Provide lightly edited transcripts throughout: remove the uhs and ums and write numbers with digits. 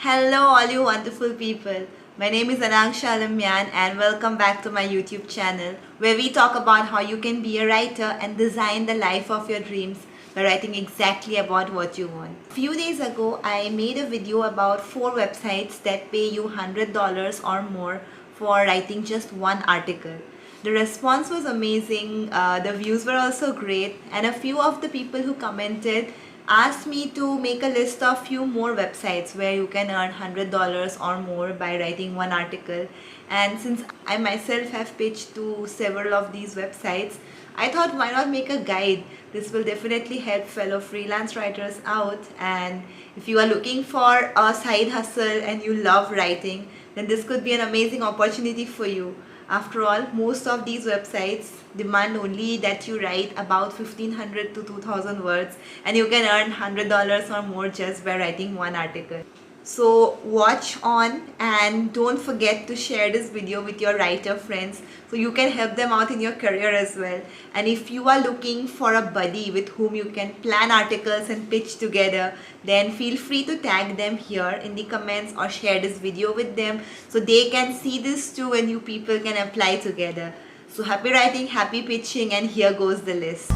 Hello, all you wonderful people. My name is Anangsha Alamyan, and welcome back to my YouTube channel where we talk about how you can be a writer and design the life of your dreams by writing exactly about what you want. A few days ago, I made a video about 4 websites that pay you $100 or more for writing just one article. The response was amazing, the views were also great, and a few of the people who commented asked me to make a list of few more websites where you can earn $100 or more by writing one article. And since I myself have pitched to several of these websites, I thought why not make a guide. This will definitely help fellow freelance writers out, and if you are looking for a side hustle and you love writing, then this could be an amazing opportunity for you. After all, most of these websites demand only that you write about 1500 to 2000 words, and you can earn $100 or more just by writing one article. So watch on and don't forget to share this video with your writer friends so you can help them out in your career as well. And if you are looking for a buddy with whom you can plan articles and pitch together, then feel free to tag them here in the comments or share this video with them so they can see this too and you people can apply together. So happy writing, happy pitching, and here goes the list.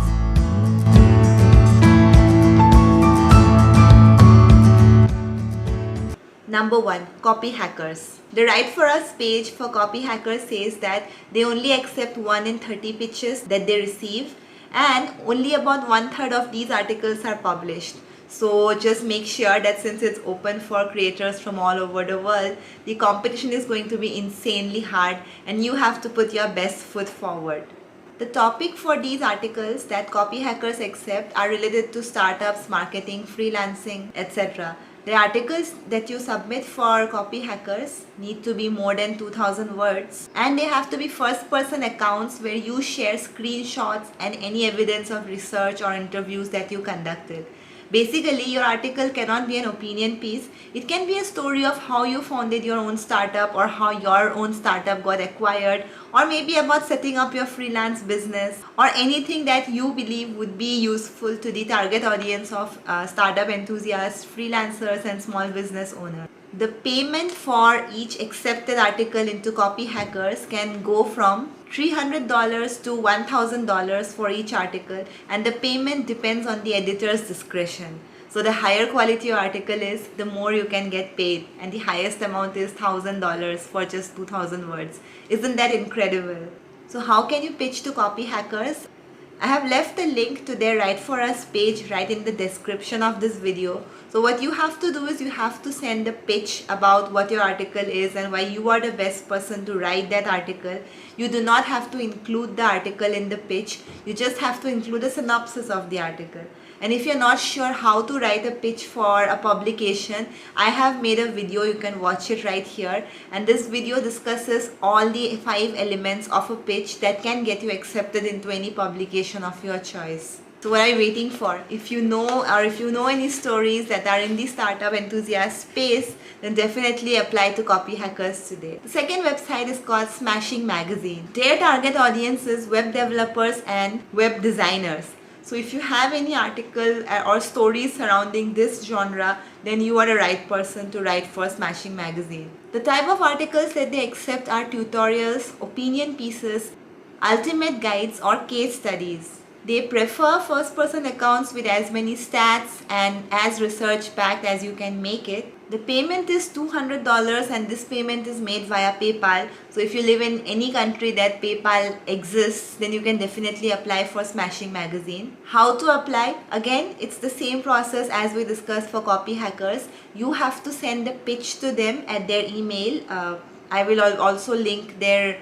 Number 1. Copy Hackers. The Write For Us page for Copy Hackers says that they only accept 1 in 30 pitches that they receive, and only about 1/3 of these articles are published. So just make sure that since it's open for creators from all over the world, the competition is going to be insanely hard and you have to put your best foot forward. The topic for these articles that Copy Hackers accept are related to startups, marketing, freelancing, etc. The articles that you submit for Copy Hackers need to be more than 2000 words, and they have to be first-person accounts where you share screenshots and any evidence of research or interviews that you conducted. Basically, your article cannot be an opinion piece. It can be a story of how you founded your own startup or how your own startup got acquired, or maybe about setting up your freelance business, or anything that you believe would be useful to the target audience of startup enthusiasts, freelancers, and small business owners. The payment for each accepted article into Copy Hackers can go from $300 to $1,000 for each article, and the payment depends on the editor's discretion. So the higher quality your article is, the more you can get paid, and the highest amount is $1,000 for just 2000 words. Isn't that incredible? So how can you pitch to Copy Hackers? I have left a link to their Write For Us page right in the description of this video. So what you have to do is you have to send a pitch about what your article is and why you are the best person to write that article. You do not have to include the article in the pitch. You just have to include a synopsis of the article. And if you're not sure how to write a pitch for a publication, I have made a video, you can watch it right here. And this video discusses all the 5 elements of a pitch that can get you accepted into any publication of your choice. So what are you waiting for? If you know any stories that are in the startup enthusiast space, then definitely apply to Copy Hackers today. The second website is called Smashing Magazine. Their target audience is web developers and web designers. So if you have any article or stories surrounding this genre, then you are the right person to write for Smashing Magazine. The type of articles that they accept are tutorials, opinion pieces, ultimate guides, or case studies. They prefer first-person accounts with as many stats and as research-backed as you can make it. The payment is $200 and this payment is made via PayPal. So if you live in any country that PayPal exists, then you can definitely apply for Smashing Magazine. How to apply? Again, it's the same process as we discussed for Copy Hackers. You have to send a pitch to them at their email. I will also link their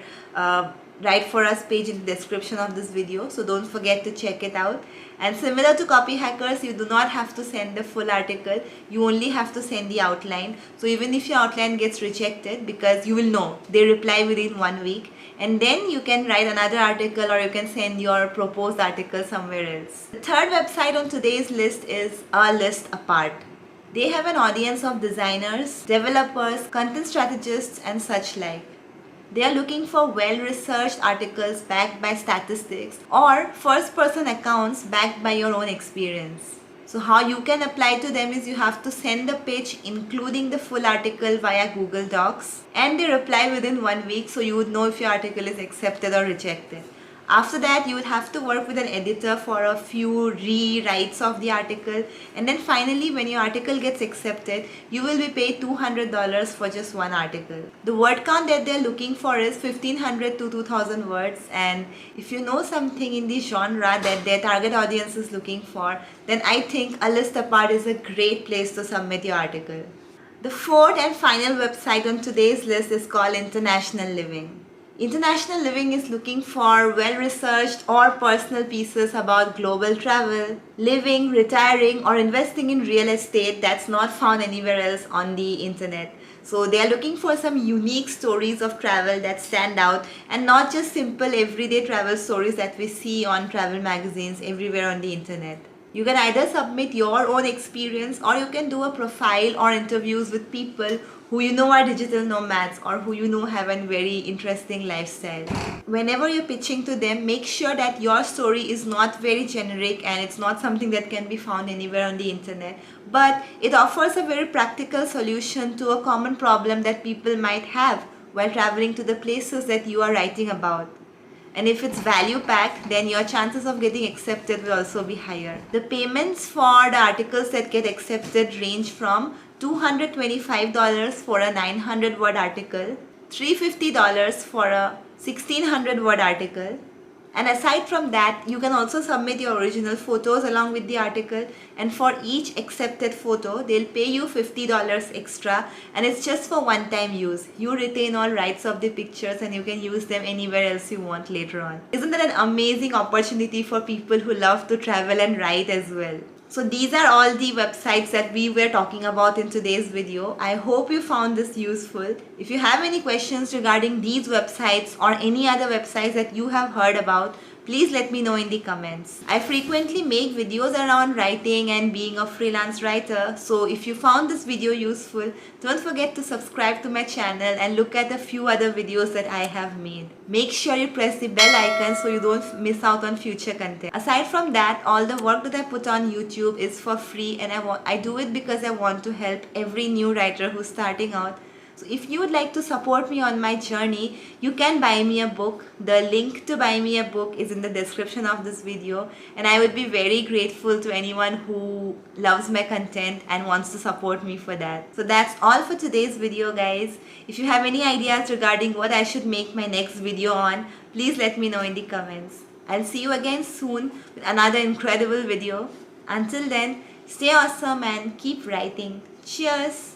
Write For Us page in the description of this video, so don't forget to check it out. And similar to Copy Hackers, you do not have to send the full article, you only have to send the outline. So even if your outline gets rejected, because you will know they reply within 1 week, and then you can write another article or you can send your proposed article somewhere else. The third website on today's list is A List Apart. They have an audience of designers, developers, content strategists, and such like. They are looking for well-researched articles backed by statistics or first-person accounts backed by your own experience. So So how you can apply to them is you have to send the pitch including the full article via Google Docs, and they reply within 1 week, so you would know if your article is accepted or rejected. After that, you would have to work with an editor for a few rewrites of the article, and then finally when your article gets accepted, you will be paid $200 for just one article. The word count that they're looking for is 1500 to 2000 words, and if you know something in the genre that their target audience is looking for, then I think A List Apart is a great place to submit your article. The fourth and final website on today's list is called International Living. International Living is looking for well-researched or personal pieces about global travel, living, retiring, or investing in real estate that's not found anywhere else on the internet. So they are looking for some unique stories of travel that stand out, and not just simple everyday travel stories that we see on travel magazines everywhere on the internet. You can either submit your own experience, or you can do a profile or interviews with people who you know are digital nomads or who you know have a very interesting lifestyle. Whenever you're pitching to them, make sure that your story is not very generic and it's not something that can be found anywhere on the internet, but it offers a very practical solution to a common problem that people might have while traveling to the places that you are writing about. And if it's value packed, then your chances of getting accepted will also be higher. The payments for the articles that get accepted range from $225 for a 900 word article, $350 for a 1600 word article. And aside from that, you can also submit your original photos along with the article, and for each accepted photo, they'll pay you $50 extra, and it's just for one-time use. You retain all rights of the pictures and you can use them anywhere else you want later on. Isn't that an amazing opportunity for people who love to travel and write as well? So these are all the websites that we were talking about in today's video. I hope you found this useful. If you have any questions regarding these websites or any other websites that you have heard about, please let me know in the comments. I frequently make videos around writing and being a freelance writer, so if you found this video useful, don't forget to subscribe to my channel and look at a few other videos that I have made. Make sure you press the bell icon so you don't miss out on future content. Aside from that, all the work that I put on YouTube is for free, and I do it because I want to help every new writer who's starting out. So if you would like to support me on my journey, you can buy me a book. The link to buy me a book is in the description of this video, and I would be very grateful to anyone who loves my content and wants to support me for that. So that's all for today's video, guys. If you have any ideas regarding what I should make my next video on, please let me know in the comments. I'll see you again soon with another incredible video. Until then, stay awesome and keep writing. Cheers!